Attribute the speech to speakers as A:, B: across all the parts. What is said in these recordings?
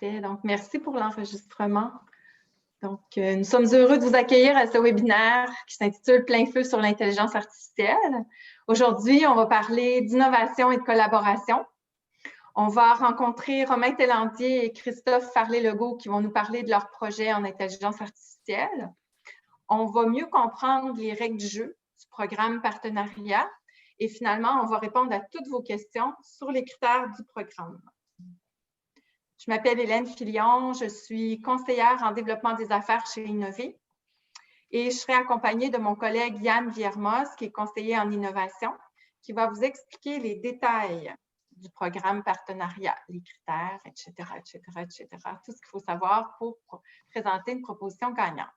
A: Parfait. Donc, merci pour l'enregistrement. Donc, nous sommes heureux de vous accueillir à ce webinaire qui s'intitule « Plein feu sur l'intelligence artificielle ». Aujourd'hui, on va parler d'innovation et de collaboration. On va rencontrer Romain Tellandier et Christophe Farley-Legault qui vont nous parler de leur projet en intelligence artificielle. On va mieux comprendre les règles du jeu du programme partenariat et finalement, on va répondre à toutes vos questions sur les critères du programme. Je m'appelle Hélène Filion, je suis conseillère en développement des affaires chez Innové et je serai accompagnée de mon collègue Yann Viermos, qui est conseiller en innovation, qui va vous expliquer les détails du programme partenariat, les critères, etc., tout ce qu'il faut savoir pour présenter une proposition gagnante.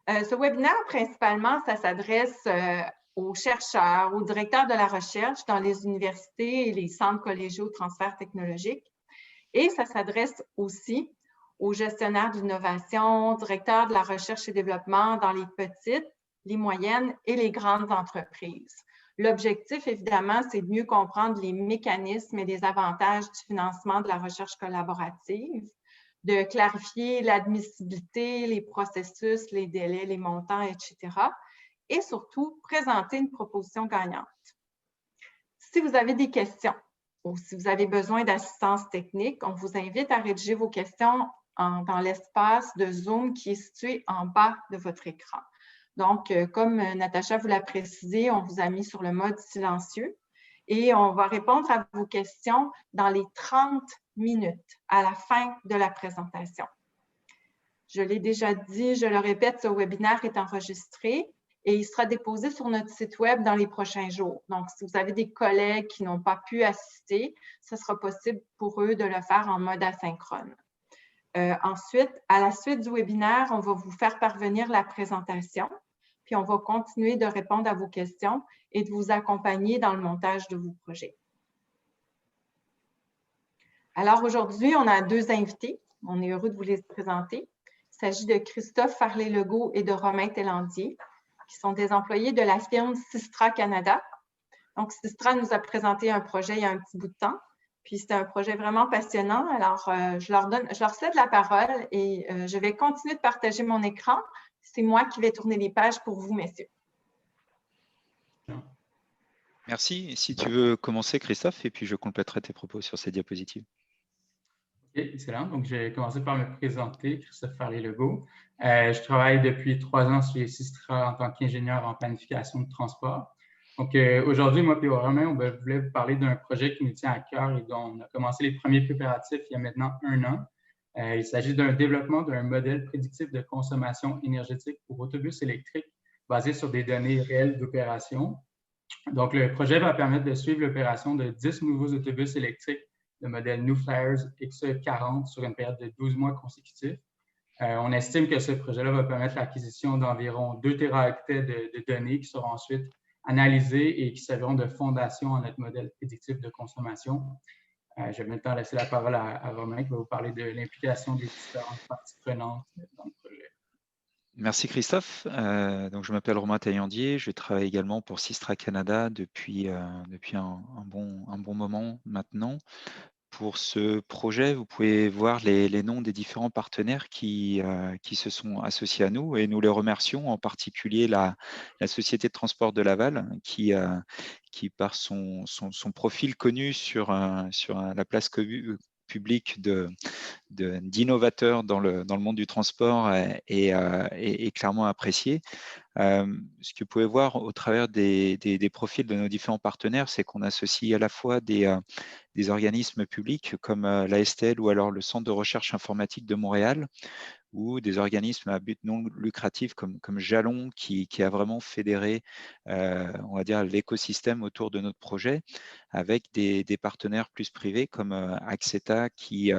A: Ce webinaire, principalement, ça s'adresse aux chercheurs, aux directeurs de la recherche dans les universités et les centres collégiaux de transfert technologique. Et ça s'adresse aussi aux gestionnaires d'innovation, directeurs de la recherche et développement dans les petites, les moyennes et les grandes entreprises. L'objectif, évidemment, c'est de mieux comprendre les mécanismes et les avantages du financement de la recherche collaborative, de clarifier l'admissibilité, les processus, les délais, les montants, etc. Et surtout, présenter une proposition gagnante. Si vous avez des questions ou si vous avez besoin d'assistance technique, on vous invite à rédiger vos questions dans l'espace de Zoom qui est situé en bas de votre écran. Donc, comme Natacha vous l'a précisé, on vous a mis sur le mode silencieux et on va répondre à vos questions dans les 30 minutes à la fin de la présentation. Je l'ai déjà dit, je le répète, ce webinaire est enregistré et il sera déposé sur notre site web dans les prochains jours. Donc, si vous avez des collègues qui n'ont pas pu assister, ce sera possible pour eux de le faire en mode asynchrone. Ensuite, à la suite du webinaire, on va vous faire parvenir la présentation, puis on va continuer de répondre à vos questions et de vous accompagner dans le montage de vos projets. Alors aujourd'hui, on a deux invités. On est heureux de vous les présenter. Il s'agit de Christophe Farley-Legault et de Romain Tellandier, qui sont des employés de la firme Systra Canada. Donc, Systra nous a présenté un projet il y a un petit bout de temps, puis c'est un projet vraiment passionnant. Alors, je leur cède la parole et je vais continuer de partager mon écran. C'est moi qui vais tourner les pages pour vous, messieurs.
B: Merci. Si tu veux commencer, Christophe, et puis je compléterai tes propos sur ces diapositives.
C: OK, excellent. Donc, je vais commencer par me présenter, Christophe Farley-Legault. Je travaille depuis 3 ans chez Systra en tant qu'ingénieur en planification de transport. Donc, aujourd'hui, moi et Romain, on voulait vous parler d'un projet qui nous tient à cœur et dont on a commencé les premiers préparatifs il y a maintenant 1 an. Il s'agit d'un développement d'un modèle prédictif de consommation énergétique pour autobus électriques basé sur des données réelles d'opération. Donc, le projet va permettre de suivre l'opération de 10 nouveaux autobus électriques de modèle New Flyers XE40 sur une période de 12 mois consécutifs. On estime que ce projet-là va permettre l'acquisition d'environ 2 téraoctets de données qui seront ensuite analysées et qui serviront de fondation à notre modèle prédictif de consommation. Je vais maintenant laisser la parole à Romain qui va vous parler de l'implication des différentes parties prenantes dans le projet.
B: Merci Christophe. Donc, je m'appelle Romain Tellandier, je travaille également pour Systra Canada depuis un bon moment maintenant. Pour ce projet, vous pouvez voir les noms des différents partenaires qui se sont associés à nous et nous les remercions, en particulier la Société de transport de Laval qui par son profil connu sur la place publique d'innovateurs dans le monde du transport est clairement apprécié. Ce que vous pouvez voir au travers des profils de nos différents partenaires, c'est qu'on associe à la fois des organismes publics comme l'ASTL ou alors le Centre de recherche informatique de Montréal, ou des organismes à but non lucratif comme Jalon qui a vraiment fédéré, on va dire, l'écosystème autour de notre projet, avec des partenaires plus privés comme Axeta qui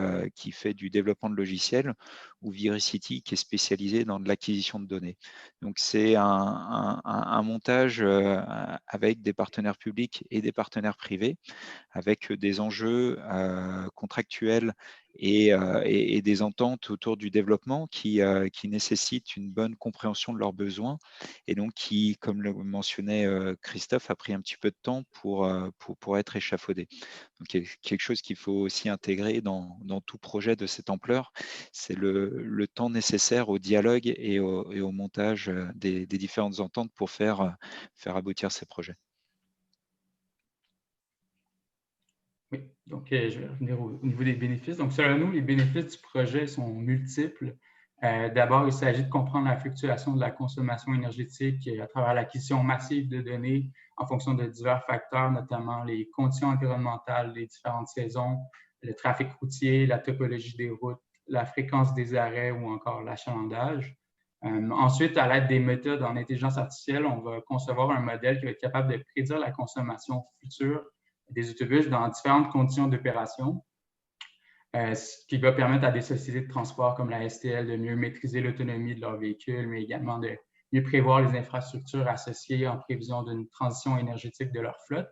B: fait du développement de logiciels, ou Viricity qui est spécialisé dans de l'acquisition de données. Donc c'est un montage avec des partenaires publics et des partenaires privés, avec des enjeux contractuels et des ententes autour du développement qui nécessitent une bonne compréhension de leurs besoins et donc qui, comme le mentionnait Christophe, a pris un petit peu de temps pour être échafaudé. Donc, quelque chose qu'il faut aussi intégrer dans tout projet de cette ampleur, c'est le temps nécessaire au dialogue et au montage des différentes ententes pour faire aboutir ces projets.
C: Oui, donc je vais revenir au niveau des bénéfices. Donc, selon nous, les bénéfices du projet sont multiples. D'abord, il s'agit de comprendre la fluctuation de la consommation énergétique à travers l'acquisition massive de données en fonction de divers facteurs, notamment les conditions environnementales, les différentes saisons, le trafic routier, la topologie des routes, la fréquence des arrêts ou encore l'achalandage. Ensuite, à l'aide des méthodes en intelligence artificielle, on va concevoir un modèle qui va être capable de prédire la consommation future des autobus dans différentes conditions d'opération, ce qui va permettre à des sociétés de transport comme la STL de mieux maîtriser l'autonomie de leurs véhicules, mais également de mieux prévoir les infrastructures associées en prévision d'une transition énergétique de leur flotte.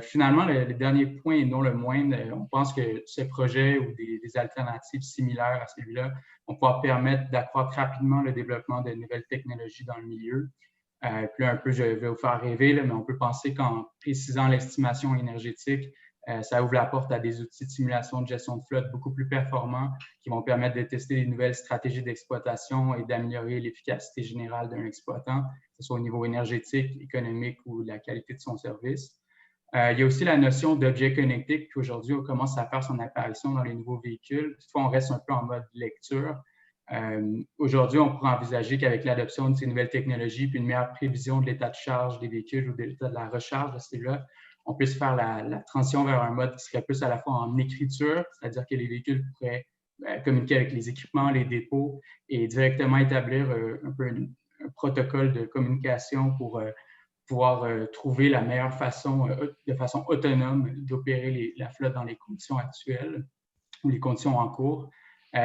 C: Finalement, le dernier point et non le moindre, on pense que ce projet ou des alternatives similaires à celui-là vont pouvoir permettre d'accroître rapidement le développement de nouvelles technologies dans le milieu. Puis un peu, je vais vous faire rêver, là, mais on peut penser qu'en précisant l'estimation énergétique, ça ouvre la porte à des outils de simulation de gestion de flotte beaucoup plus performants qui vont permettre de tester des nouvelles stratégies d'exploitation et d'améliorer l'efficacité générale d'un exploitant, que ce soit au niveau énergétique, économique ou de la qualité de son service. Il y a aussi la notion d'objet connecté qui aujourd'hui commence à faire son apparition dans les nouveaux véhicules. Toutefois, on reste un peu en mode lecture. Aujourd'hui, on pourrait envisager qu'avec l'adoption de ces nouvelles technologies puis une meilleure prévision de l'état de charge des véhicules ou de l'état de la recharge de celui-là, on puisse faire la transition vers un mode qui serait plus à la fois en écriture, c'est-à-dire que les véhicules pourraient communiquer avec les équipements, les dépôts et directement établir un peu un protocole de communication pour pouvoir trouver la meilleure façon, de façon autonome, d'opérer la flotte dans les conditions actuelles ou les conditions en cours.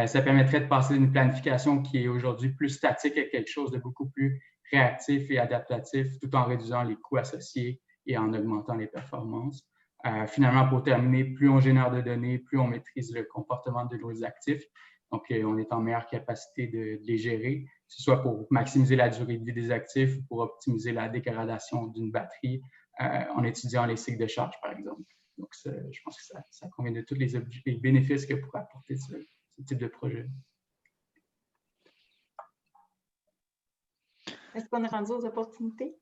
C: Ça permettrait de passer d'une planification qui est aujourd'hui plus statique à quelque chose de beaucoup plus réactif et adaptatif, tout en réduisant les coûts associés et en augmentant les performances. Finalement, pour terminer, plus on génère de données, plus on maîtrise le comportement de nos actifs. Donc, on est en meilleure capacité de les gérer, que ce soit pour maximiser la durée de vie des actifs ou pour optimiser la dégradation d'une batterie en étudiant les cycles de charge, par exemple. Donc, je pense que ça convient de tous les bénéfices que pourrait apporter ce type de projet.
A: Est-ce qu'on est rendu aux opportunités?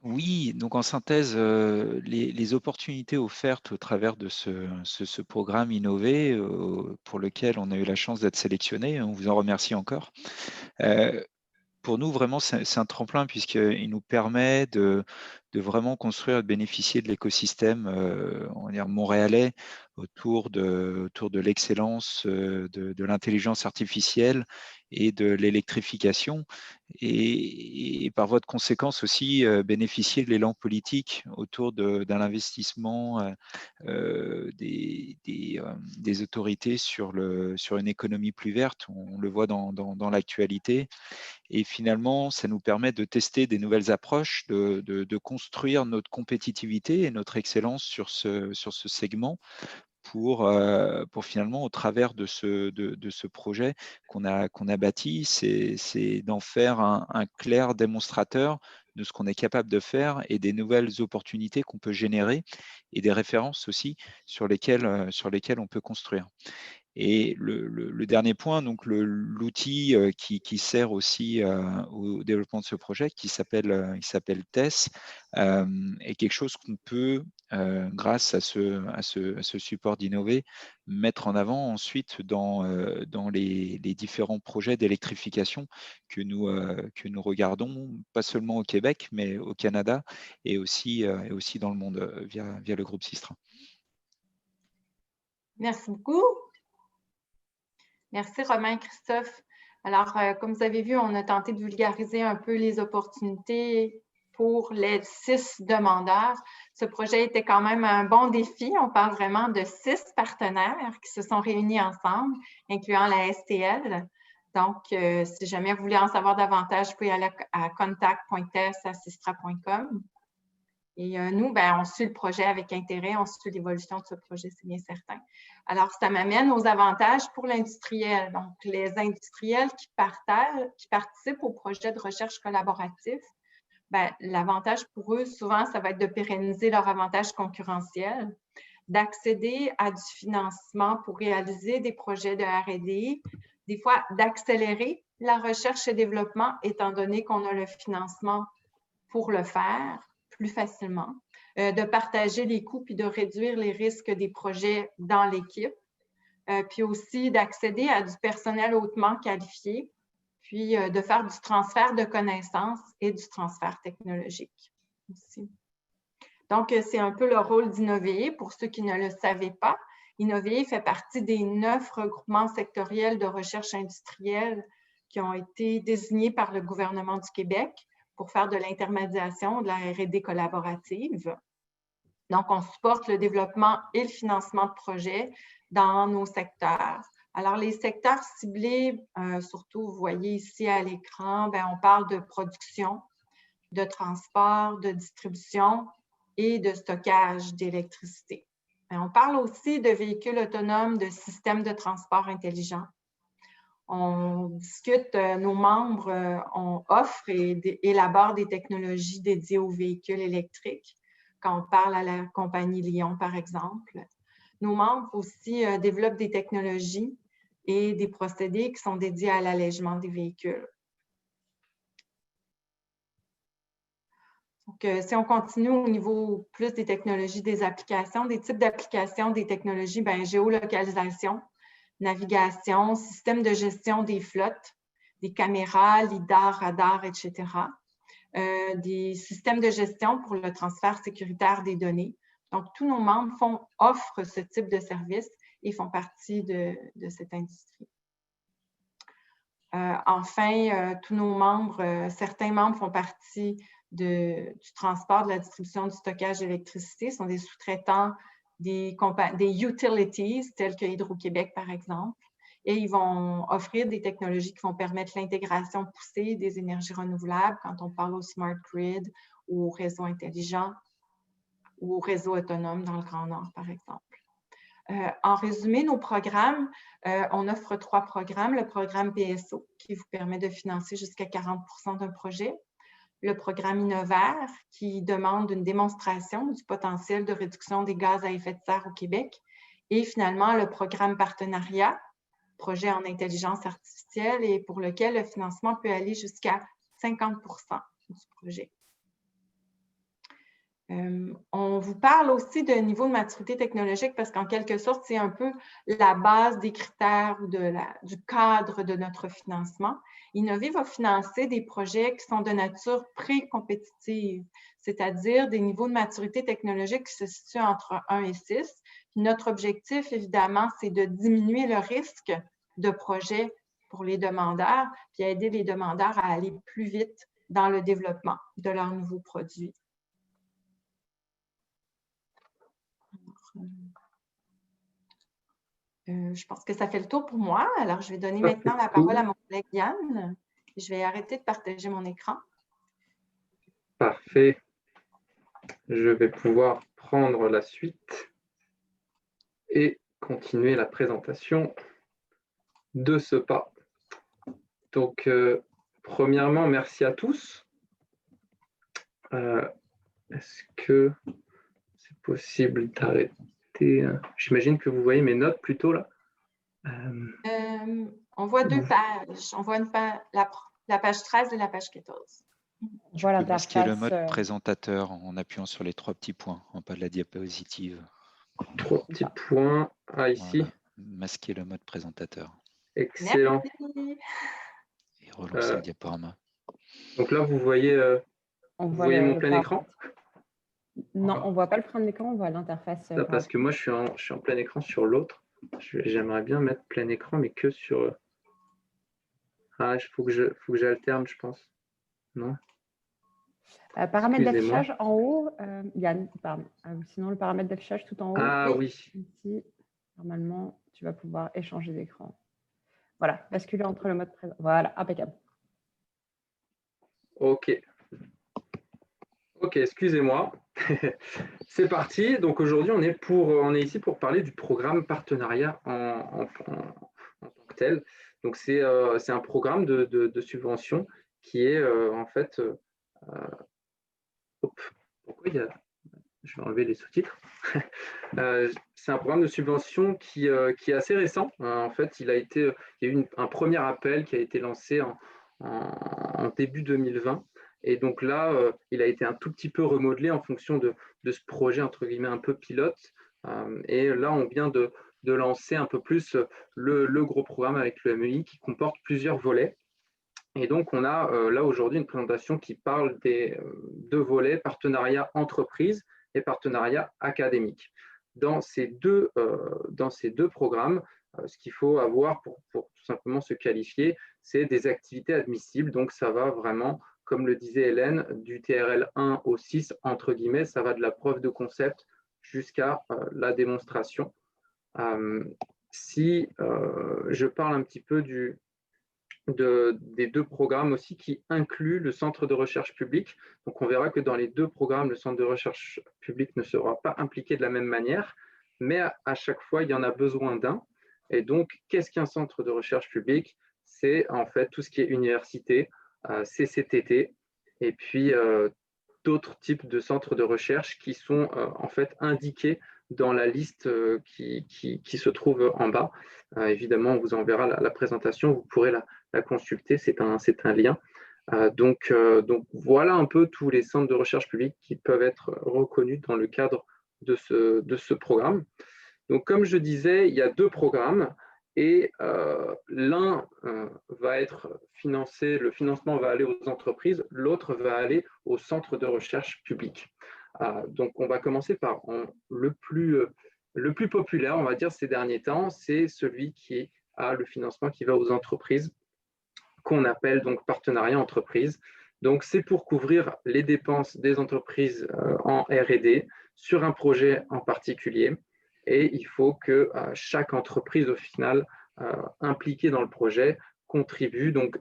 B: Oui, donc en synthèse, les opportunités offertes au travers de ce programme Innover, pour lequel on a eu la chance d'être sélectionné, on vous en remercie encore. Pour nous, vraiment, c'est un tremplin puisqu'il nous permet de vraiment construire et de bénéficier de l'écosystème on va dire montréalais autour de l'excellence de l'intelligence artificielle et de l'électrification et par voie de conséquence aussi bénéficier de l'élan politique autour d'un investissement des autorités sur une économie plus verte. On le voit dans l'actualité. Et finalement, ça nous permet de tester des nouvelles approches, de construire notre compétitivité et notre excellence sur ce segment pour finalement, au travers de ce projet qu'on a bâti, c'est d'en faire un clair démonstrateur de ce qu'on est capable de faire et des nouvelles opportunités qu'on peut générer et des références aussi sur lesquelles on peut construire. Et le dernier point, donc l'outil qui sert aussi au développement de ce projet, il s'appelle TESS, est quelque chose qu'on peut, grâce à ce support d'Innover, mettre en avant ensuite dans les différents projets d'électrification que nous regardons, pas seulement au Québec, mais au Canada et aussi dans le monde via le groupe Sistra.
A: Merci beaucoup. Merci Romain et Christophe. Alors, comme vous avez vu, on a tenté de vulgariser un peu les opportunités pour les 6 demandeurs. Ce projet était quand même un bon défi. On parle vraiment de 6 partenaires qui se sont réunis ensemble, incluant la STL. Donc, si jamais vous voulez en savoir davantage, vous pouvez aller à contact.tes@sistra.com. Et nous, on suit le projet avec intérêt, on suit l'évolution de ce projet, c'est bien certain. Alors, ça m'amène aux avantages pour l'industriel. Donc, les industriels qui participent au projet de recherche collaboratif, l'avantage pour eux, souvent, ça va être de pérenniser leur avantage concurrentiel, d'accéder à du financement pour réaliser des projets de R&D, des fois d'accélérer la recherche et développement, étant donné qu'on a le financement pour le faire plus facilement, de partager les coûts puis de réduire les risques des projets dans l'équipe, puis aussi d'accéder à du personnel hautement qualifié, puis de faire du transfert de connaissances et du transfert technologique aussi. Donc, c'est un peu le rôle d'Innovéé. Pour ceux qui ne le savaient pas, Innovéé fait partie des 9 regroupements sectoriels de recherche industrielle qui ont été désignés par le gouvernement du Québec pour faire de l'intermédiation de la R&D collaborative. Donc, on supporte le développement et le financement de projets dans nos secteurs. Alors, les secteurs ciblés, surtout, vous voyez ici à l'écran, on parle de production, de transport, de distribution et de stockage d'électricité. On parle aussi de véhicules autonomes, de systèmes de transport intelligents. On discute, nos membres on offre et élabore des technologies dédiées aux véhicules électriques, quand on parle à la compagnie Lyon, par exemple. Nos membres aussi développent des technologies et des procédés qui sont dédiés à l'allègement des véhicules. Donc, si on continue au niveau plus des technologies, des applications, des types d'applications, des technologies, géolocalisation, navigation, système de gestion des flottes, des caméras, lidar, radar, etc. Des systèmes de gestion pour le transfert sécuritaire des données. Donc, tous nos membres offrent ce type de service et font partie de cette industrie. Enfin, tous nos membres, certains membres font partie du transport, de la distribution, du stockage d'électricité, sont des sous-traitants des utilities, tels que Hydro-Québec, par exemple, et ils vont offrir des technologies qui vont permettre l'intégration poussée des énergies renouvelables quand on parle au smart grid ou au réseau intelligent ou au réseau autonome dans le Grand Nord, par exemple. En résumé, nos programmes, on offre 3 programmes. Le programme PSO, qui vous permet de financer jusqu'à 40% d'un projet. Le programme Innovare, qui demande une démonstration du potentiel de réduction des gaz à effet de serre au Québec. Et finalement, le programme Partenariat, projet en intelligence artificielle, et pour lequel le financement peut aller jusqu'à 50% du projet. On vous parle aussi de niveau de maturité technologique parce qu'en quelque sorte, c'est un peu la base des critères ou du cadre de notre financement. Innovéé va financer des projets qui sont de nature pré-compétitive, c'est-à-dire des niveaux de maturité technologique qui se situent entre 1 et 6. Puis notre objectif, évidemment, c'est de diminuer le risque de projet pour les demandeurs, puis aider les demandeurs à aller plus vite dans le développement de leurs nouveaux produits. Je pense que ça fait le tour pour moi. Alors, je vais donner maintenant la parole à mon collègue Yann. Je vais arrêter de partager mon écran.
D: Parfait. Je vais pouvoir prendre la suite et continuer la présentation de ce pas. Donc, premièrement, merci à tous. Est-ce que c'est possible d'arrêter? J'imagine que vous voyez mes notes plutôt là.
A: On voit 2 pages. On voit la page 13 et la page 14.
B: Voilà, tu peux masquer le mode présentateur en appuyant sur les 3 petits points en bas de la diapositive.
D: 3 petits points. Ah, ici.
B: Voilà. Masquer le mode présentateur.
D: Excellent.
A: Merci.
B: Et relancer le diaporama.
D: Donc là, vous voyez, mon plein écran?
E: Non, on ne voit pas le plein écran, on voit l'interface.
D: Parce que moi, je suis en plein écran sur l'autre. J'aimerais bien mettre plein écran, mais que sur... Ah, il faut que j'alterne, je pense. Non?
E: Paramètre d'affichage en haut, Yann, pardon. Sinon, le paramètre d'affichage tout en haut.
D: Ah oui.
E: Ici, normalement, tu vas pouvoir échanger d'écran. Voilà, basculer entre le mode présent. Voilà, impeccable.
D: OK. Ok, excusez-moi. C'est parti. Donc aujourd'hui, on est ici pour parler du programme partenariat en tant que tel. Donc c'est un programme de subvention qui est en fait. Pourquoi il y a. Je vais enlever les sous-titres. C'est un programme de subvention qui est assez récent. En fait, il y a eu un premier appel qui a été lancé en début 2020. Et donc là, il a été un tout petit peu remodelé en fonction de ce projet, entre guillemets, un peu pilote. Et là, on vient de lancer un peu plus le gros programme avec le MEI qui comporte plusieurs volets. Et donc, on a là aujourd'hui une présentation qui parle des deux volets, partenariat entreprise et partenariat académique. Dans ces deux programmes, ce qu'il faut avoir pour tout simplement se qualifier, c'est des activités admissibles. Donc, ça va vraiment, comme le disait Hélène, du TRL 1 au 6, entre guillemets, ça va de la preuve de concept jusqu'à la démonstration. Si je parle un petit peu des deux programmes aussi qui incluent le centre de recherche public. Donc, on verra que dans les deux programmes, le centre de recherche public ne sera pas impliqué de la même manière, mais à chaque fois, il y en a besoin d'un. Et donc, qu'est-ce qu'un centre de recherche public? C'est en fait tout ce qui est université, CCTT, et puis d'autres types de centres de recherche qui sont en fait indiqués dans la liste qui se trouve en bas. Évidemment, on vous enverra la présentation, vous pourrez la consulter, c'est un lien. Donc voilà un peu tous les centres de recherche publics qui peuvent être reconnus dans le cadre de ce programme. Donc comme je disais, il y a deux programmes et l'un va être financé, le financement va aller aux entreprises, l'autre va aller au centre de recherche public. Donc on va commencer par le plus populaire, on va dire, ces derniers temps, c'est celui qui a le financement qui va aux entreprises, qu'on appelle donc partenariat entreprise. Donc, c'est pour couvrir les dépenses des entreprises en R&D sur un projet en particulier. Et il faut que chaque entreprise, au final, impliquée dans le projet, contribue, donc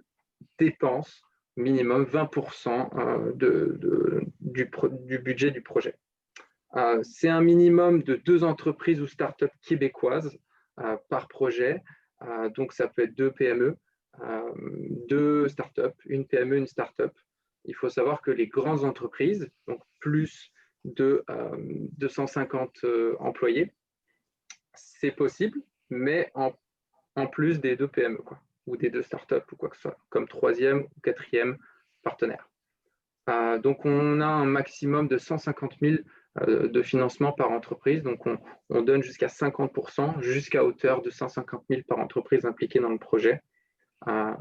D: dépense minimum 20% du budget du projet. C'est un minimum de 2 entreprises ou startups québécoises par projet. Donc, ça peut être 2 PME, 2 startups, une PME, une startup. Il faut savoir que les grandes entreprises, donc plus de 250 employés, c'est possible, mais en plus des 2 PME, quoi, ou des 2 startups ou quoi que ce soit, comme 3e ou 4e partenaire. Donc, on a un maximum de 150 000 de financement par entreprise. Donc, on donne jusqu'à 50%, jusqu'à hauteur de 150 000 par entreprise impliquée dans le projet.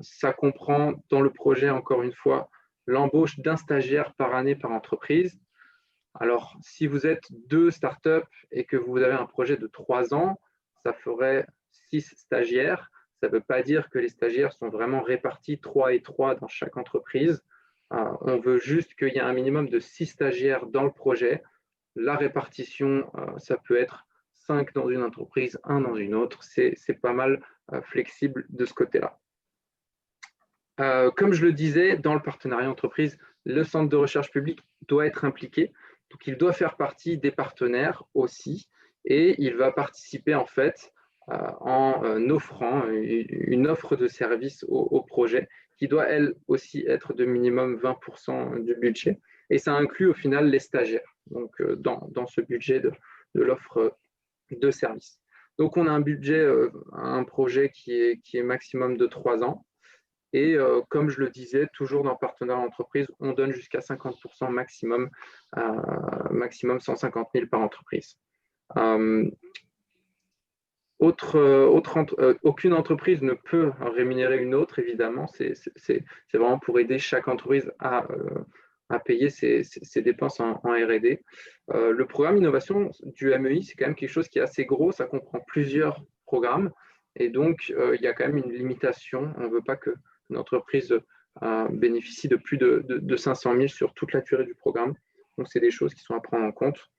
D: Ça comprend dans le projet, encore une fois, l'embauche d'un stagiaire par année par entreprise. Alors, si vous êtes 2 startups et que vous avez un projet de 3 ans, ça ferait 6 stagiaires. Ça ne veut pas dire que les stagiaires sont vraiment répartis 3 et 3 dans chaque entreprise. On veut juste qu'il y ait un minimum de 6 stagiaires dans le projet. La répartition, ça peut être 5 dans une entreprise, 1 dans une autre. C'est pas mal flexible de ce côté-là. Comme je le disais, dans le partenariat entreprise, le centre de recherche publique doit être impliqué. Donc, il doit faire partie des partenaires aussi. Et il va participer en fait en offrant une offre de service au projet qui doit, elle aussi, être de minimum 20% du budget. Et ça inclut au final les stagiaires, donc dans ce budget de l'offre de service. Donc, on a un budget, un projet qui est maximum de 3 ans. Et comme je le disais, toujours dans le partenariat entreprise, on donne jusqu'à 50% maximum, maximum 150 000 par entreprise. Aucune entreprise ne peut rémunérer une autre, évidemment. C'est vraiment pour aider chaque entreprise à payer ses dépenses en R&D. Le programme innovation du MEI, c'est quand même quelque chose qui est assez gros. Ça comprend plusieurs programmes. Et donc, il y a quand même une limitation. On ne veut pas qu'une entreprise bénéficie de plus de 500 000 sur toute la durée du programme. Donc, c'est des choses qui sont à prendre en compte.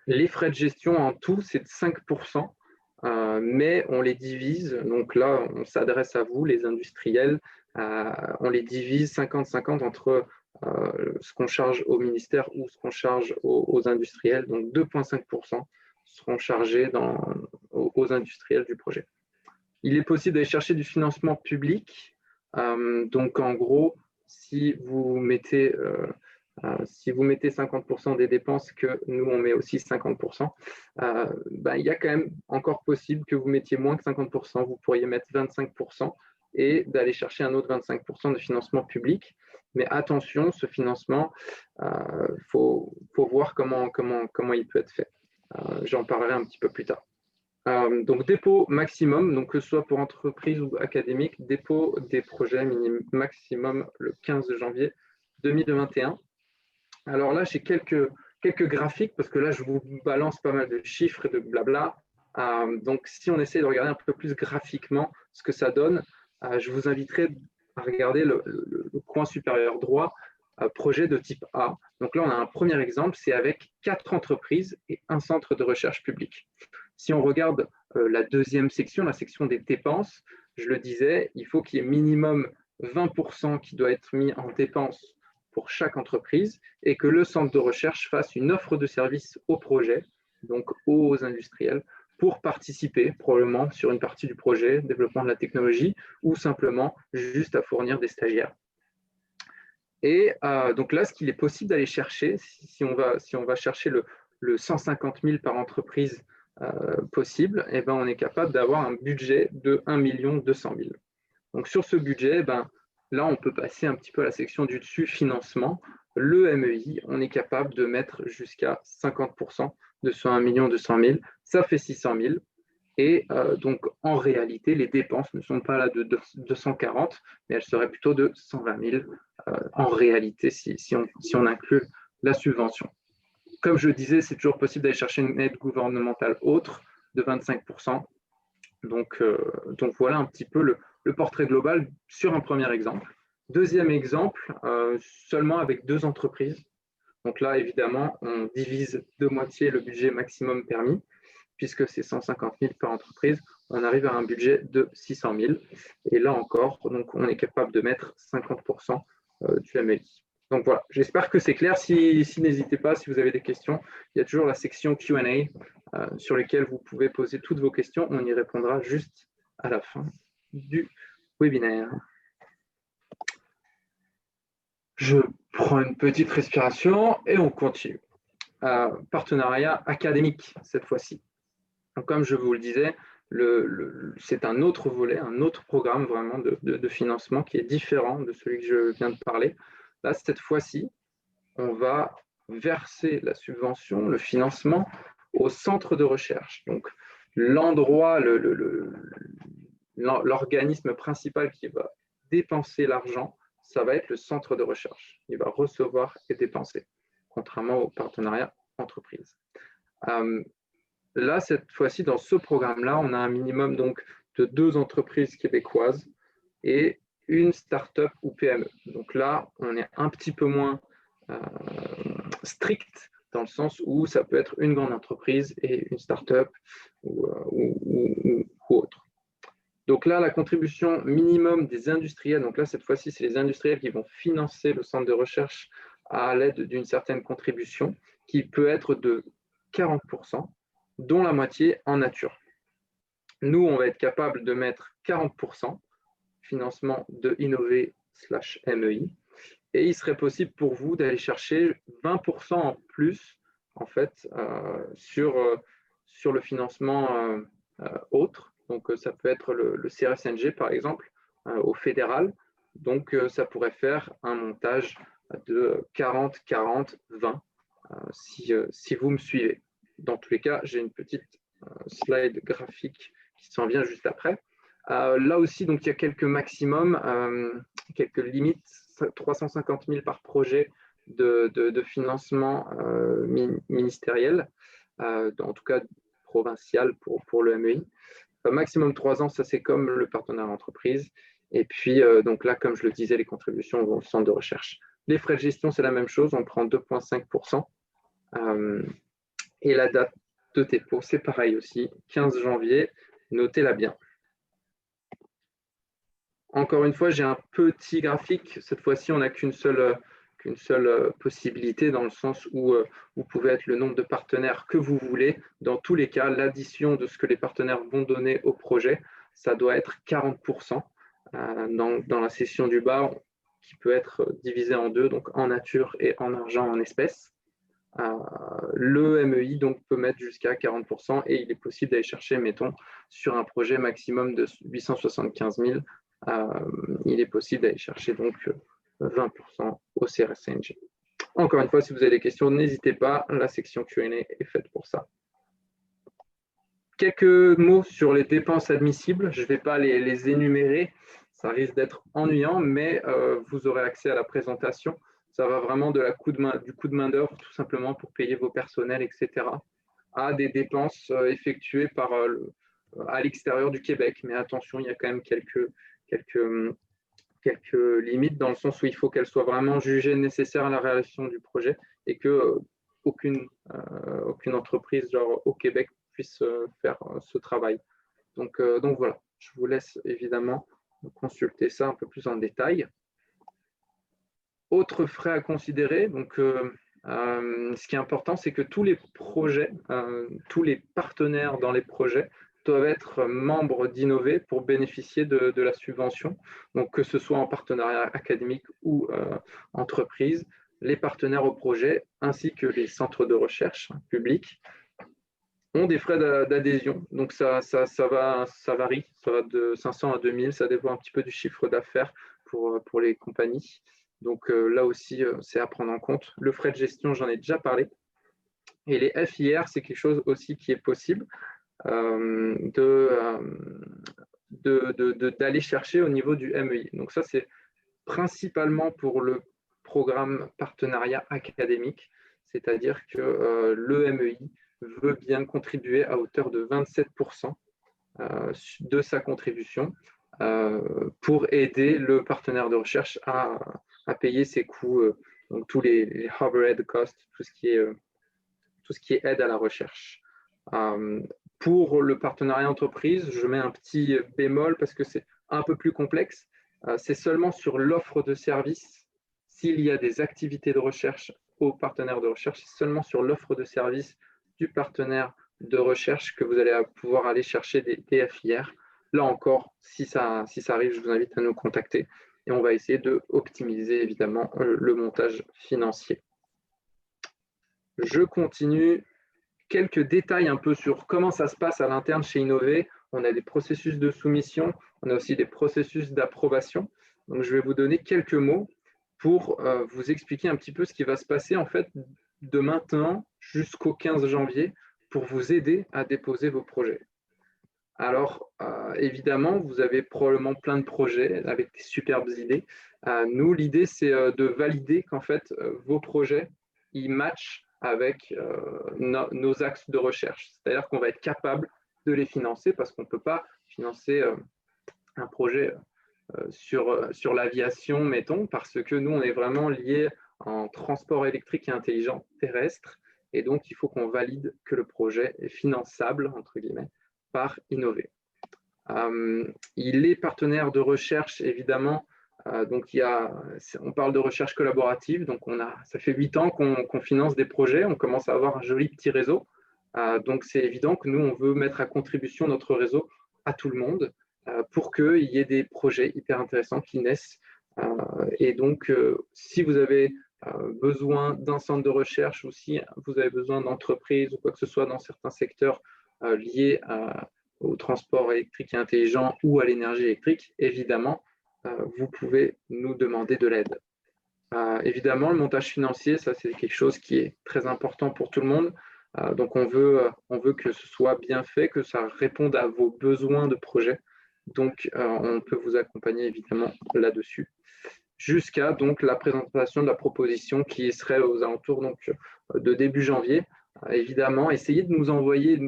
D: Les frais de gestion en tout, c'est de 5%, mais on les divise. Donc là, on s'adresse à vous, les industriels. On les divise 50-50 entre ce qu'on charge au ministère ou ce qu'on charge aux industriels. Donc 2,5% seront chargés aux industriels du projet. Il est possible d'aller chercher du financement public. Donc en gros, si vous mettez 50% des dépenses, que nous on met aussi 50%, il y a quand même encore possible que vous mettiez moins que 50%, vous pourriez mettre 25% et d'aller chercher un autre 25% de financement public. Mais attention, ce financement, faut voir comment il peut être fait. J'en parlerai un petit peu plus tard. Donc dépôt maximum, donc que ce soit pour entreprise ou académique, dépôt des projets maximum le 15 janvier 2021. Alors là, j'ai quelques graphiques parce que là, je vous balance pas mal de chiffres et de blabla. Donc si on essaie de regarder un peu plus graphiquement ce que ça donne, je vous inviterai à regarder le coin supérieur droit, projet de type A. Donc là, on a un premier exemple, c'est avec 4 entreprises et un centre de recherche public. Si on regarde la deuxième section, la section des dépenses, je le disais, il faut qu'il y ait minimum 20% qui doit être mis en dépenses pour chaque entreprise et que le centre de recherche fasse une offre de service au projet, donc aux industriels, pour participer probablement sur une partie du projet, développement de la technologie, ou simplement juste à fournir des stagiaires. Et donc là, ce qu'il est possible d'aller chercher, si on va chercher le 150 000 par entreprise possible, eh ben, on est capable d'avoir un budget de 1 200 000. Donc sur ce budget, là, on peut passer un petit peu à la section du dessus, financement. Le MEI, on est capable de mettre jusqu'à 50% de ce 1 200 000. Ça fait 600 000. Et donc, en réalité, les dépenses ne sont pas là de 240, mais elles seraient plutôt de 120 000 en réalité, si on inclut la subvention. Comme je disais, c'est toujours possible d'aller chercher une aide gouvernementale autre de 25%. Donc voilà un petit peu le portrait global sur un premier exemple. Deuxième exemple, seulement avec 2 entreprises. Donc là, évidemment, on divise de moitié le budget maximum permis, puisque c'est 150 000 par entreprise. On arrive à un budget de 600 000. Et là encore, donc, on est capable de mettre 50% du MEI. Donc voilà, j'espère que c'est clair. Si n'hésitez pas, si vous avez des questions, il y a toujours la section Q&A sur laquelle vous pouvez poser toutes vos questions. On y répondra juste à la fin du webinaire. Je prends une petite respiration et on continue. Partenariat académique cette fois-ci. Comme je vous le disais, c'est un autre volet, un autre programme vraiment de financement qui est différent de celui que je viens de parler. Là, cette fois-ci, on va verser la subvention, le financement au centre de recherche. Donc, l'endroit, l'organisme principal qui va dépenser l'argent, ça va être le centre de recherche. Il va recevoir et dépenser, contrairement au partenariat entreprise. Là, cette fois-ci, dans ce programme-là, on a un minimum donc, de 2 entreprises québécoises et une start-up ou PME. Donc là, on est un petit peu moins strict dans le sens où ça peut être une grande entreprise et une start-up ou autre. Donc là, la contribution minimum des industriels, donc là, cette fois-ci, c'est les industriels qui vont financer le centre de recherche à l'aide d'une certaine contribution qui peut être de 40%, dont la moitié en nature. Nous, on va être capable de mettre 40%, financement de Innover/MEI, et il serait possible pour vous d'aller chercher 20% en plus, en fait, sur le financement autre. Donc, ça peut être le CRSNG, par exemple, au fédéral. Donc, ça pourrait faire un montage de 40, 40, 20, si vous me suivez. Dans tous les cas, j'ai une petite slide graphique qui s'en vient juste après. Là aussi, donc, il y a quelques maximums, quelques limites, 350 000 par projet de financement ministériel, en tout cas provincial pour le MEI. Maximum 3 ans, ça c'est comme le partenariat entreprise. Et puis, donc là, comme je le disais, les contributions vont au centre de recherche. Les frais de gestion, c'est la même chose, on prend 2,5%. Et la date de dépôt, c'est pareil aussi, 15 janvier, notez-la bien. Encore une fois, j'ai un petit graphique. Cette fois-ci, on n'a qu'une seule qu'une seule possibilité, dans le sens où vous pouvez être le nombre de partenaires que vous voulez. Dans tous les cas, l'addition de ce que les partenaires vont donner au projet, ça doit être 40% dans la section du bas, qui peut être divisé en deux, donc en nature et en argent, en espèces. Le MEI donc, peut mettre jusqu'à 40% et il est possible d'aller chercher, mettons, sur un projet maximum de 875 000, il est possible d'aller chercher donc 20% au CRS-CNG. Encore une fois, si vous avez des questions, n'hésitez pas, la section Q&A est faite pour ça. Quelques mots sur les dépenses admissibles. Je ne vais pas les énumérer, ça risque d'être ennuyant, mais vous aurez accès à la présentation. Ça va vraiment du coût de main-d'œuvre, tout simplement pour payer vos personnels, etc., à des dépenses effectuées à l'extérieur du Québec. Mais attention, il y a quand même quelques limites, dans le sens où il faut qu'elles soient vraiment jugées nécessaires à la réalisation du projet et que aucune entreprise genre au Québec puisse faire ce travail. Donc voilà, je vous laisse évidemment consulter ça un peu plus en détail. Autres frais à considérer, donc ce qui est important, c'est que tous les projets, tous les partenaires dans les projets doivent être membres d'Innover pour bénéficier de la subvention. Donc que ce soit en partenariat académique ou entreprise, les partenaires au projet ainsi que les centres de recherche publics ont des frais d'adhésion. Donc ça varie, ça va de 500 à 2000, ça dépend un petit peu du chiffre d'affaires pour les compagnies. Donc là aussi, c'est à prendre en compte. Le frais de gestion, j'en ai déjà parlé. Et les FIR, c'est quelque chose aussi qui est possible d'aller chercher au niveau du MEI. Donc ça, c'est principalement pour le programme partenariat académique, c'est-à-dire que le MEI veut bien contribuer à hauteur de 27% de sa contribution pour aider le partenaire de recherche à payer ses coûts, donc tous les overhead costs, tout ce qui est aide à la recherche. Pour le partenariat entreprise, je mets un petit bémol parce que c'est un peu plus complexe. C'est seulement sur l'offre de service, s'il y a des activités de recherche au partenaire de recherche, c'est seulement sur l'offre de service du partenaire de recherche que vous allez pouvoir aller chercher des FIR. Là encore, si ça arrive, je vous invite à nous contacter et on va essayer d'optimiser évidemment le montage financier. Je continue. Quelques détails un peu sur comment ça se passe à l'interne chez Innover. On a des processus de soumission, on a aussi des processus d'approbation. Donc, je vais vous donner quelques mots pour vous expliquer un petit peu ce qui va se passer en fait de maintenant jusqu'au 15 janvier pour vous aider à déposer vos projets. Alors, évidemment, vous avez probablement plein de projets avec des superbes idées. Nous, l'idée, c'est de valider qu'en fait, vos projets, ils matchent avec nos axes de recherche. C'est-à-dire qu'on va être capable de les financer parce qu'on ne peut pas financer un projet sur l'aviation, mettons, parce que nous, on est vraiment liés en transport électrique et intelligent terrestre. Et donc, il faut qu'on valide que le projet est finançable, entre guillemets, par Innover. Il est partenaire de recherche, évidemment. Donc, on parle de recherche collaborative. Donc, ça fait 8 ans qu'on finance des projets. On commence à avoir un joli petit réseau. Donc, c'est évident que nous, on veut mettre à contribution notre réseau à tout le monde pour qu'il y ait des projets hyper intéressants qui naissent. Et donc, si vous avez besoin d'un centre de recherche ou si vous avez besoin d'entreprises ou quoi que ce soit dans certains secteurs liés au transport électrique et intelligent ou à l'énergie électrique, évidemment, vous pouvez nous demander de l'aide. Évidemment, le montage financier, ça c'est quelque chose qui est très important pour tout le monde. Donc on veut que ce soit bien fait, que ça réponde à vos besoins de projet. Donc on peut vous accompagner évidemment là-dessus. Jusqu'à donc la présentation de la proposition qui serait aux alentours donc, de début janvier. Évidemment, essayez de nous envoyer.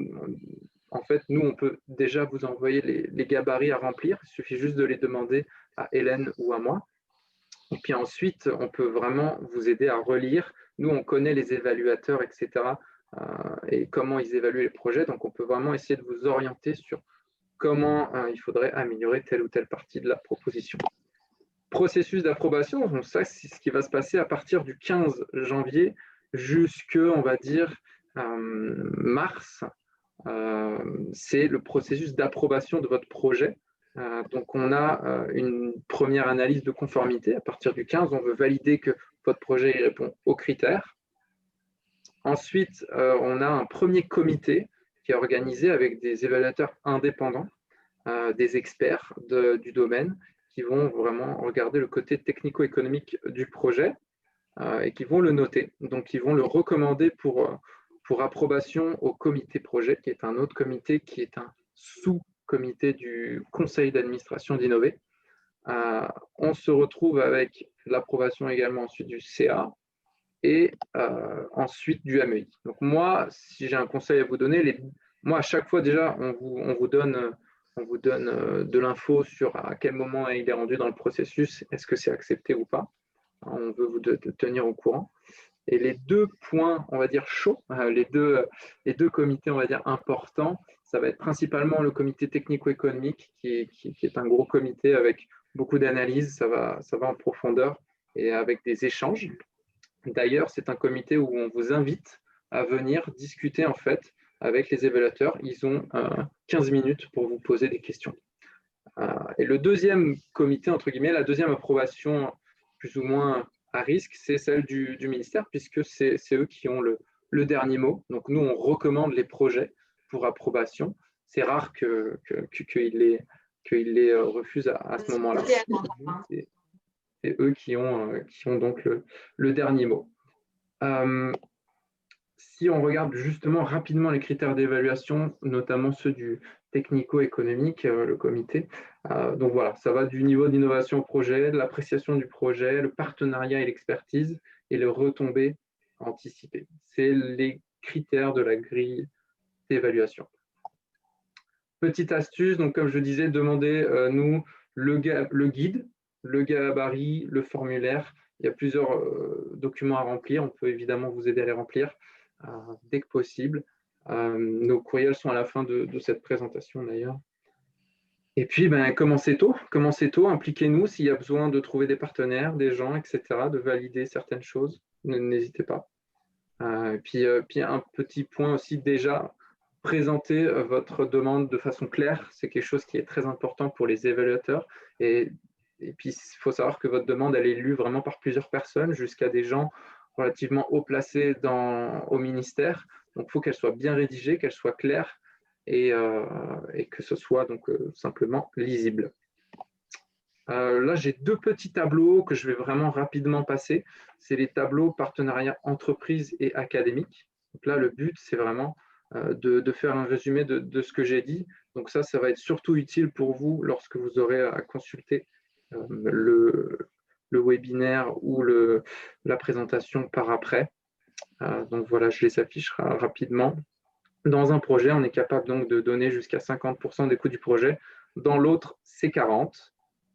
D: En fait, nous, on peut déjà vous envoyer les gabarits à remplir. Il suffit juste de les demander à Hélène ou à moi. Et puis ensuite, on peut vraiment vous aider à relire. Nous, on connaît les évaluateurs, etc. Et comment ils évaluent les projets. Donc, on peut vraiment essayer de vous orienter sur comment il faudrait améliorer telle ou telle partie de la proposition. processus d'approbation, donc ça, c'est ce qui va se passer à partir du 15 janvier jusqu'à, on va dire, mars. C'est le processus d'approbation de votre projet. Donc, on a une première analyse de conformité. À partir du 15, on veut valider que votre projet répond aux critères. Ensuite, on a un premier comité qui est organisé avec des évaluateurs indépendants, des experts du domaine qui vont vraiment regarder le côté technico-économique du projet et qui vont le noter. Donc, ils vont le recommander pour approbation au comité projet, qui est un autre comité qui est un sous-comité du conseil d'administration d'Innover. On se retrouve avec l'approbation également ensuite du CA et ensuite du AMEI. Donc moi, si j'ai un conseil à vous donner, moi à chaque fois déjà, on vous donne de l'info sur à quel moment il est rendu dans le processus, est-ce que c'est accepté ou pas. On veut vous tenir au courant. Et les deux points, on va dire, chauds, les deux comités, on va dire, importants, ça va être principalement le comité technico-économique, qui est un gros comité avec beaucoup d'analyses, ça va en profondeur et avec des échanges. D'ailleurs, c'est un comité où on vous invite à venir discuter, en fait, avec les évaluateurs. Ils ont 15 minutes pour vous poser des questions. Et le deuxième comité, entre guillemets, la deuxième approbation plus ou moins à risque, c'est celle du ministère, puisque c'est eux qui ont le dernier mot. Donc, nous, on recommande les projets pour approbation. C'est rare qu'ils les refusent à ce moment-là. C'est eux qui ont donc le dernier mot. Si on regarde justement rapidement les critères d'évaluation, notamment ceux du technico-économique, le comité, donc voilà, ça va du niveau d'innovation au projet, de l'appréciation du projet, le partenariat et l'expertise, et le retombées anticipées. C'est les critères de la grille d'évaluation. Petite astuce, donc comme je disais, demandez nous le guide, le gabarit, le formulaire. Il y a plusieurs documents à remplir. On peut évidemment vous aider à les remplir dès que possible. Nos courriels sont à la fin de cette présentation d'ailleurs. Et puis, commencez tôt, impliquez-nous s'il y a besoin de trouver des partenaires, des gens, etc., de valider certaines choses. N'hésitez pas. Puis un petit point aussi déjà, présenter votre demande de façon claire. C'est quelque chose qui est très important pour les évaluateurs. Et puis, il faut savoir que votre demande, elle est lue vraiment par plusieurs personnes, jusqu'à des gens relativement haut placés au ministère. Donc, il faut qu'elle soit bien rédigée, qu'elle soit claire et que ce soit donc simplement lisible. Là, j'ai deux petits tableaux que je vais vraiment rapidement passer. C'est les tableaux partenariat entreprise et académique. Donc là, le but, c'est vraiment de faire un résumé de ce que j'ai dit. Donc ça va être surtout utile pour vous lorsque vous aurez à consulter le webinaire ou la présentation par après. Donc voilà, je les affiche rapidement. Dans un projet, on est capable donc de donner jusqu'à 50% des coûts du projet. Dans l'autre, c'est 40%.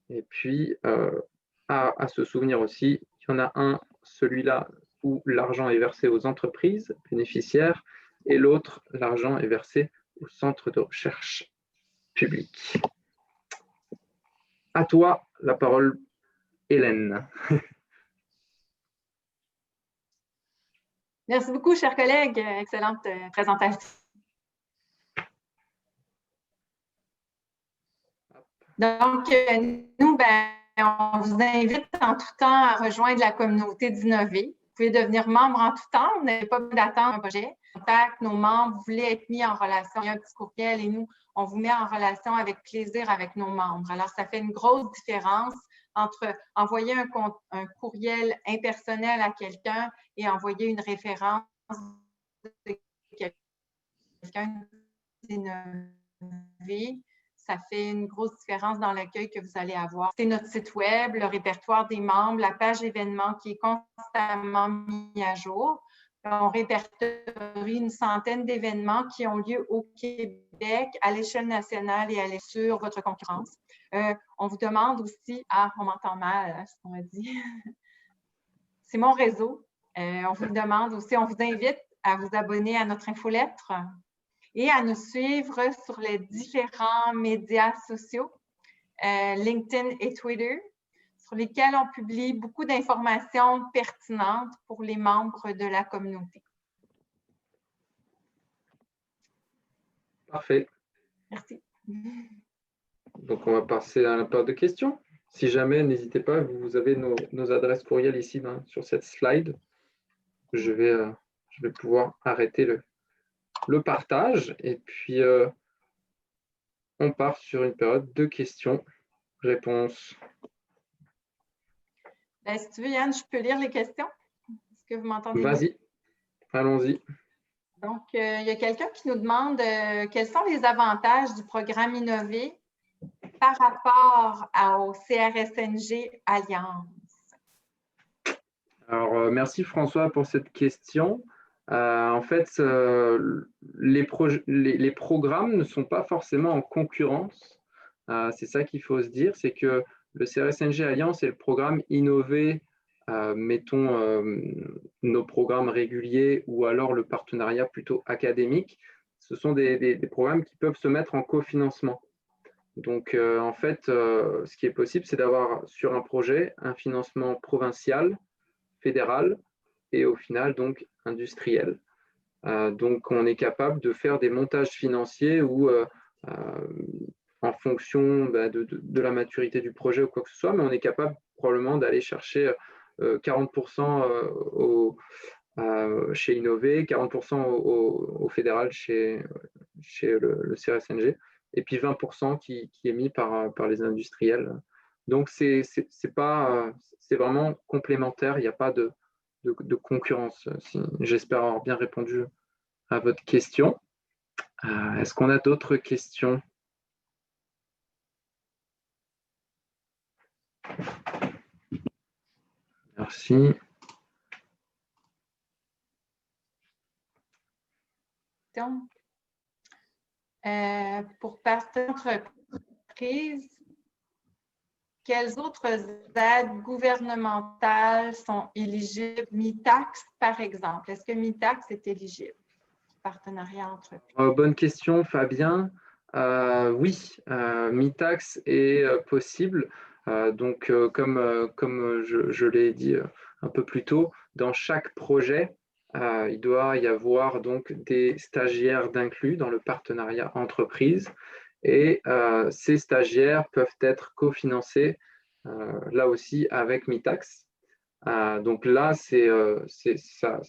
D: Et puis, à se souvenir aussi, il y en a un, celui-là, où l'argent est versé aux entreprises bénéficiaires, et l'autre, l'argent est versé au centre de recherche public. À toi, la parole, Hélène.
A: Merci beaucoup, chers collègues. Excellente présentation. Donc, nous, on vous invite en tout temps à rejoindre la communauté d'Innover. Vous pouvez devenir membre en tout temps. Vous n'avez pas besoin d'attendre un projet. Contacte nos membres. Vous voulez être mis en relation. Il y a un petit courriel et nous, on vous met en relation avec plaisir avec nos membres. Alors, ça fait une grosse différence entre envoyer un courriel impersonnel à quelqu'un et envoyer une référence de quelqu'un d'innové. Ça fait une grosse différence dans l'accueil que vous allez avoir. C'est notre site web, le répertoire des membres, la page événements qui est constamment mis à jour. On répertorie une centaine d'événements qui ont lieu au Québec, à l'échelle nationale et à l'échelle sur votre concurrence. On vous demande aussi, on m'entend mal, ce qu'on m'a dit. C'est mon réseau. On vous demande aussi, on vous invite à vous abonner à notre infolettre et à nous suivre sur les différents médias sociaux, LinkedIn et Twitter. sur lesquels on publie beaucoup d'informations pertinentes pour les membres de la communauté.
D: Parfait.
A: Merci.
D: Donc, on va passer à la période de questions. Si jamais, n'hésitez pas, vous avez nos adresses courriel ici sur cette slide. Je vais pouvoir arrêter le partage et puis on part sur une période de questions-réponses.
A: Si tu veux, Yann, je peux lire les questions. Est-ce que vous m'entendez bien?
D: Vas-y, allons-y.
A: Donc, il y a quelqu'un qui nous demande quels sont les avantages du programme Innover par rapport au CRSNG Alliance?
D: Alors, merci François pour cette question. En fait, les programmes ne sont pas forcément en concurrence. C'est ça qu'il faut se dire, c'est que le CRSNG Alliance et le programme Innover, mettons nos programmes réguliers ou alors le partenariat plutôt académique, ce sont des programmes qui peuvent se mettre en cofinancement. Donc, en fait, ce qui est possible, c'est d'avoir sur un projet un financement provincial, fédéral et au final, donc, industriel. Donc, on est capable de faire des montages financiers où, en fonction de la maturité du projet ou quoi que ce soit, mais on est capable probablement d'aller chercher 40% chez Innover, 40% au fédéral chez le CRSNG, et puis 20% qui est mis par les industriels. Donc, c'est vraiment complémentaire, il n'y a pas de concurrence. J'espère avoir bien répondu à votre question. Est-ce qu'on a d'autres questions? Merci.
A: Donc, pour partir d'entreprise, quelles autres aides gouvernementales sont éligibles? MITAX, par exemple. Est-ce que MITAX est éligible? Partenariat entreprise.
D: Bonne question, Fabien. Oui, MITAX est possible. Donc, comme je l'ai dit un peu plus tôt, dans chaque projet, il doit y avoir donc des stagiaires d'inclus dans le partenariat entreprise. Et ces stagiaires peuvent être cofinancés là aussi avec MITAX. Donc là, ça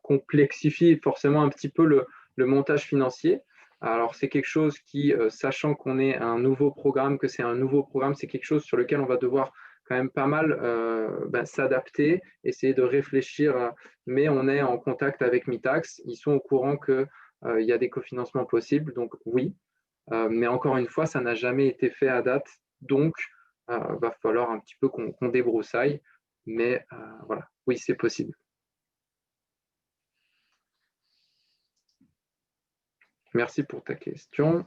D: complexifie forcément un petit peu le montage financier. Alors, c'est quelque chose qui, sachant qu'on est un nouveau programme, que c'est un nouveau programme, c'est quelque chose sur lequel on va devoir quand même pas mal s'adapter, essayer de réfléchir, mais on est en contact avec MITAX. Ils sont au courant qu'il y a des cofinancements possibles, donc oui. Mais encore une fois, ça n'a jamais été fait à date, donc il va falloir un petit peu qu'on débroussaille. Mais voilà, oui, c'est possible. Merci pour ta question.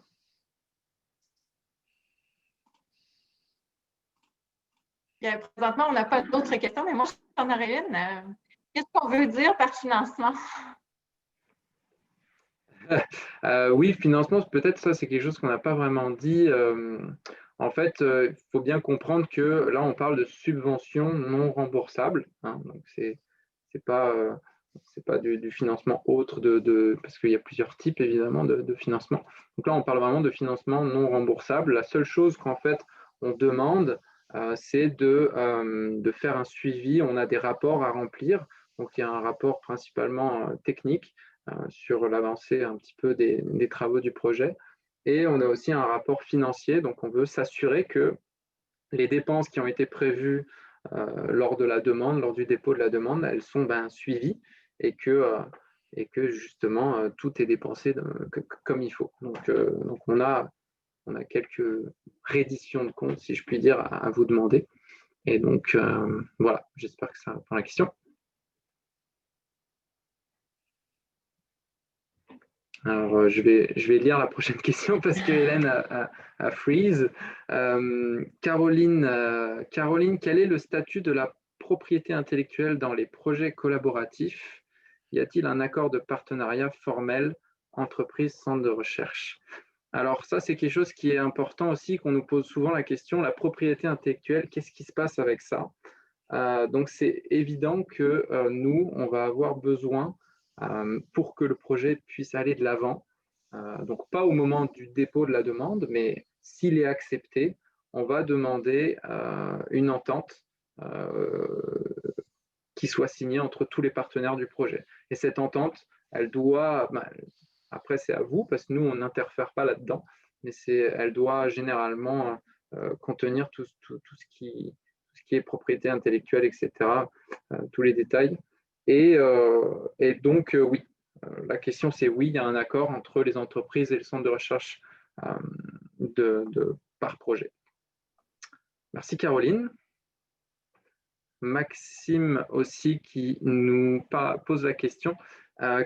A: Présentement, on n'a pas d'autres questions, mais moi, j'en aurais une. Qu'est-ce qu'on veut dire par financement?
D: Oui, financement, peut-être ça, c'est quelque chose qu'on n'a pas vraiment dit. En fait, il faut bien comprendre que là, on parle de subventions non remboursables. Hein, donc, c'est pas du financement autre parce qu'il y a plusieurs types, évidemment, de financement. Donc là, on parle vraiment de financement non remboursable. La seule chose qu'en fait, on demande, c'est de faire un suivi. On a des rapports à remplir. Donc, il y a un rapport principalement technique sur l'avancée un petit peu des travaux du projet. Et on a aussi un rapport financier. Donc, on veut s'assurer que les dépenses qui ont été prévues lors de la demande, lors du dépôt de la demande, elles sont suivies et que justement, tout est dépensé comme il faut. Donc on a quelques redditions de comptes, si je puis dire, à vous demander. Et donc, voilà, j'espère que ça répond à la question. Alors, je vais lire la prochaine question parce que Hélène a freeze. Caroline, quel est le statut de la propriété intellectuelle dans les projets collaboratifs? Y a-t-il un accord de partenariat formel entreprise-centre de recherche? Alors ça, c'est quelque chose qui est important aussi, qu'on nous pose souvent la question, la propriété intellectuelle, qu'est-ce qui se passe avec ça? Donc c'est évident que nous, on va avoir besoin, pour que le projet puisse aller de l'avant, donc pas au moment du dépôt de la demande, mais s'il est accepté, on va demander une entente qui soit signée entre tous les partenaires du projet. Et cette entente, elle doit, après c'est à vous, parce que nous, on n'interfère pas là-dedans, mais elle doit généralement contenir tout ce qui est propriété intellectuelle, etc., tous les détails. Et donc, oui, la question c'est oui, il y a un accord entre les entreprises et le centre de recherche par projet. Merci Caroline. Maxime aussi qui nous pose la question,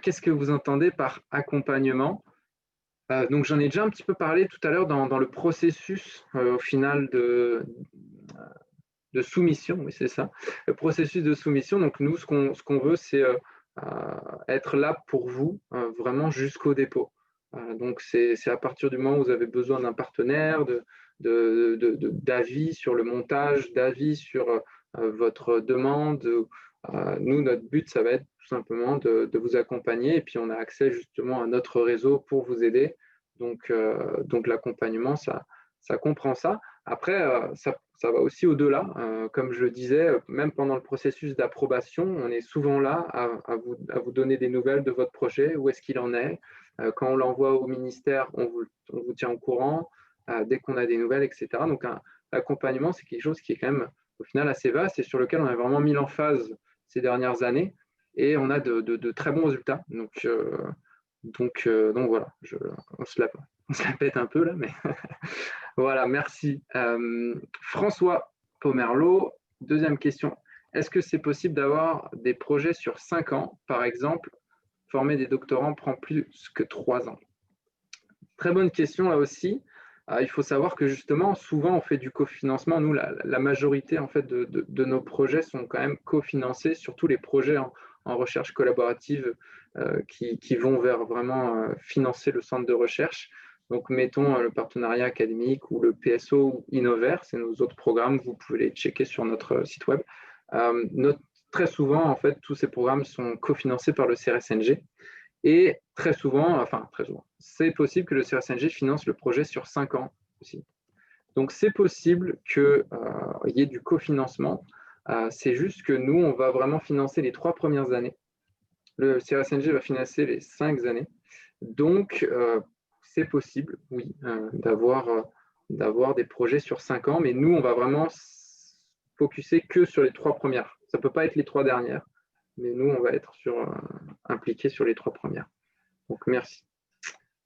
D: qu'est-ce que vous entendez par accompagnement? Donc j'en ai déjà un petit peu parlé tout à l'heure dans le processus au final de soumission, oui c'est ça, le processus de soumission. Donc nous, ce qu'on veut, c'est être là pour vous vraiment jusqu'au dépôt. Donc c'est à partir du moment où vous avez besoin d'un partenaire, d'avis sur le montage, d'avis sur votre demande. Nous, notre but, ça va être tout simplement de vous accompagner, et puis on a accès justement à notre réseau pour vous aider. Donc l'accompagnement, ça comprend ça. Après, ça va aussi au-delà. Comme je le disais, même pendant le processus d'approbation, on est souvent là à vous donner des nouvelles de votre projet, où est-ce qu'il en est. Quand on l'envoie au ministère, on vous tient au courant dès qu'on a des nouvelles, etc. Donc, l'accompagnement, c'est quelque chose qui est quand même, au final, assez vaste et sur lequel on a vraiment mis l'emphase ces dernières années. Et on a de très bons résultats. Donc voilà, on se la pète un peu là, mais voilà, merci. François Pomerleau, deuxième question. Est-ce que c'est possible d'avoir des projets sur 5 ans? Par exemple, former des doctorants prend plus que 3 ans. Très bonne question là aussi. Il faut savoir que justement, souvent, on fait du cofinancement. Nous, la majorité en fait, de nos projets sont quand même cofinancés, surtout les projets en recherche collaborative qui vont vers vraiment financer le centre de recherche. Donc, mettons le partenariat académique ou le PSO ou Innover, c'est nos autres programmes, vous pouvez les checker sur notre site web. Très souvent, en fait, tous ces programmes sont cofinancés par le CRSNG. Et très souvent, c'est possible que le CRSNG finance le projet sur 5 ans aussi. Donc, c'est possible qu'il y ait du cofinancement. C'est juste que nous, on va vraiment financer les 3 premières années. Le CRSNG va financer les 5 années. Donc, c'est possible, oui, d'avoir des projets sur 5 ans, mais nous, on va vraiment focuser que sur les 3 premières. Ça ne peut pas être les 3 dernières, mais nous, on va être impliqués sur les 3 premières. Donc, merci.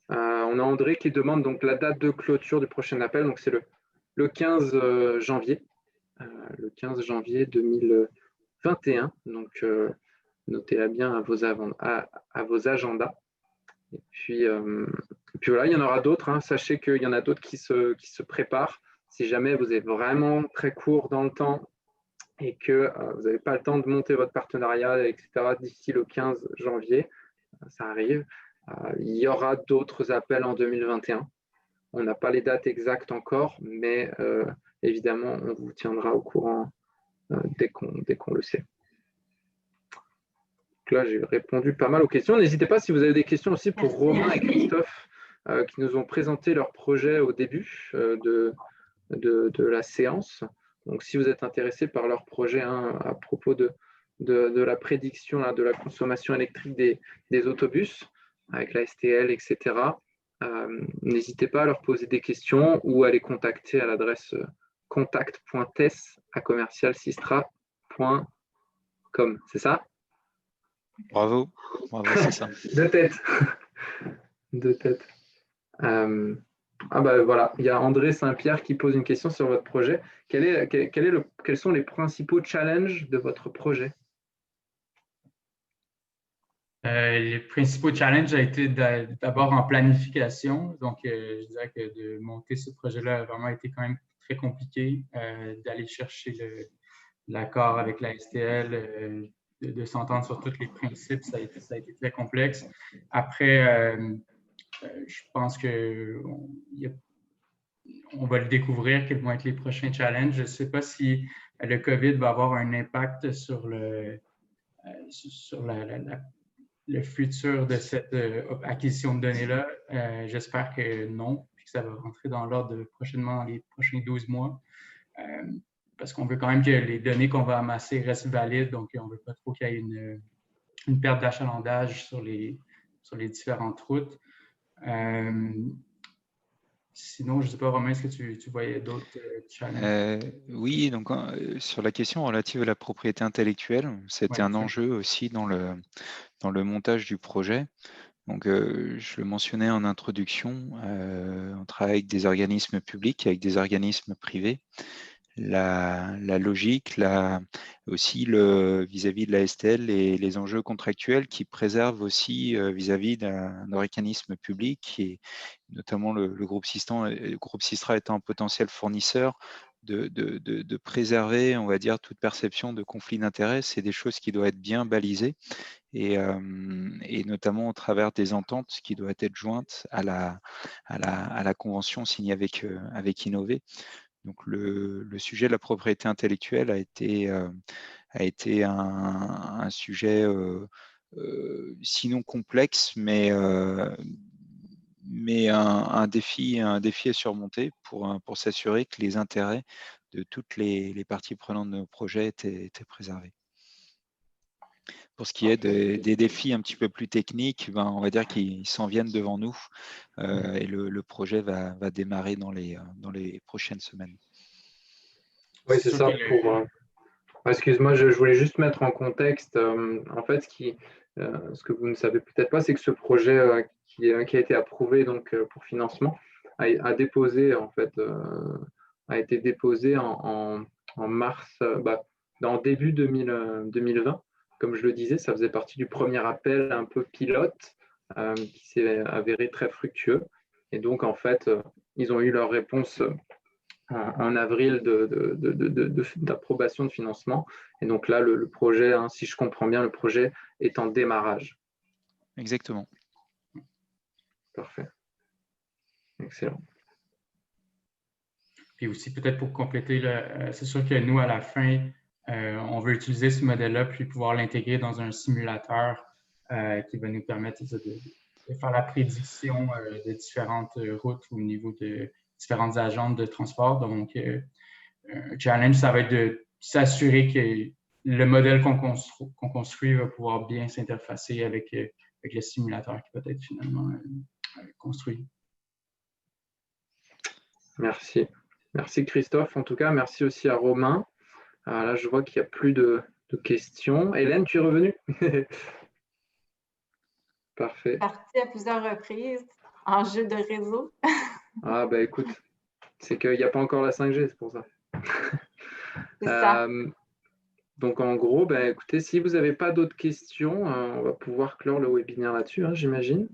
D: On a André qui demande donc la date de clôture du prochain appel. Donc, c'est le 15 janvier. Le 15 janvier 2021. Donc, notez-la bien à vos agendas. Et puis voilà, il y en aura d'autres. Hein. Sachez qu'il y en a d'autres qui se préparent. Si jamais vous êtes vraiment très court dans le temps et que vous n'avez pas le temps de monter votre partenariat, etc., d'ici le 15 janvier, ça arrive. Il y aura d'autres appels en 2021. On n'a pas les dates exactes encore, mais évidemment, on vous tiendra au courant dès qu'on le sait. Là, j'ai répondu pas mal aux questions. N'hésitez pas si vous avez des questions aussi pour Romain et Christophe qui nous ont présenté leur projet au début de la séance. Donc, si vous êtes intéressé par leur projet à propos de la prédiction de la consommation électrique des autobus avec la STL, etc., n'hésitez pas à leur poser des questions ou à les contacter à l'adresse contact.tes@commercialsistra.com. C'est ça?
B: Bravo, c'est ça.
D: De tête. Voilà, il y a André Saint-Pierre qui pose une question sur votre projet. Quels sont les principaux challenges de votre projet?
C: Les principaux challenges ont été d'abord en planification. Donc, je dirais que de monter ce projet-là a vraiment été quand même très compliqué, d'aller chercher l'accord avec la STL, de s'entendre sur tous les principes, ça a été très complexe. Après, je pense qu'on va le découvrir, quels vont être les prochains challenges. Je ne sais pas si le COVID va avoir un impact sur le futur de cette acquisition de données-là. J'espère que non, puis que ça va rentrer dans l'ordre prochainement dans les prochains 12 mois. Parce qu'on veut quand même que les données qu'on va amasser restent valides, donc on ne veut pas trop qu'il y ait une perte d'achalandage sur les différentes routes. Sinon, je ne sais pas, Romain, est-ce que tu voyais d'autres challenges?
B: Oui, donc sur la question relative à la propriété intellectuelle, c'était un enjeu aussi dans le montage du projet. Donc, je le mentionnais en introduction, on travaille avec des organismes publics, avec des organismes privés. La logique, aussi vis-à-vis de la STL et les enjeux contractuels qui préservent aussi vis-à-vis d'un organisme public, et notamment le groupe Sistra étant un potentiel fournisseur, de préserver, on va dire, toute perception de conflit d'intérêts. C'est des choses qui doivent être bien balisées et notamment au travers des ententes qui doivent être jointes à la convention signée avec Innové. Donc le sujet de la propriété intellectuelle a été un sujet sinon complexe, mais un défi à surmonter pour s'assurer que les intérêts de toutes les parties prenantes de nos projets étaient préservés. Pour ce qui est des défis un petit peu plus techniques, on va dire qu'ils s'en viennent devant nous et le projet va démarrer dans les prochaines semaines.
D: Oui, c'est ça. Excuse-moi, je voulais juste mettre en contexte. En fait, ce que vous ne savez peut-être pas, c'est que ce projet qui a été approuvé donc, pour financement a été déposé en mars, en début 2020. Comme je le disais, ça faisait partie du premier appel un peu pilote qui s'est avéré très fructueux. Et donc, en fait, ils ont eu leur réponse en avril d'approbation de financement. Et donc là, le projet, si je comprends bien, le projet est en démarrage.
B: Exactement.
D: Parfait. Excellent.
C: Puis aussi, peut-être pour compléter, c'est sûr que nous, à la fin, on veut utiliser ce modèle-là puis pouvoir l'intégrer dans un simulateur qui va nous permettre de faire la prédiction de différentes routes au niveau de différentes agences de transport. Donc, un challenge, ça va être de s'assurer que le modèle qu'on construit va pouvoir bien s'interfacer avec le simulateur qui va être finalement construit.
D: Merci. Merci Christophe. En tout cas, merci aussi à Romain. Là, je vois qu'il n'y a plus de questions. Hélène, tu es revenue? Parfait.
A: Partie à plusieurs reprises en jeu de réseau.
D: Ah, bah écoute, c'est qu'il n'y a pas encore la 5G, c'est pour ça.
A: C'est ça.
D: Donc, en gros, écoutez, si vous n'avez pas d'autres questions, on va pouvoir clore le webinaire là-dessus, j'imagine.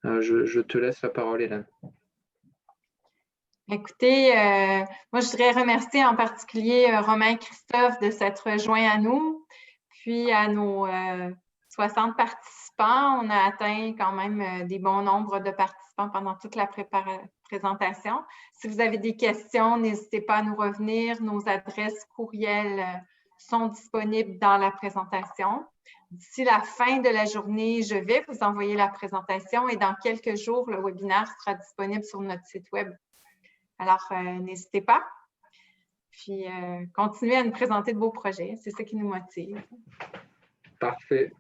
D: Je te laisse la parole, Hélène.
A: Écoutez, moi, je voudrais remercier en particulier Romain et Christophe de s'être rejoints à nous, puis à nos 60 participants. On a atteint quand même des bons nombres de participants pendant toute la présentation. Si vous avez des questions, n'hésitez pas à nous revenir. Nos adresses courriels sont disponibles dans la présentation. D'ici la fin de la journée, je vais vous envoyer la présentation et dans quelques jours, le webinaire sera disponible sur notre site web. Alors, n'hésitez pas. Puis, continuez à nous présenter de beaux projets. C'est ça qui nous motive.
D: Parfait.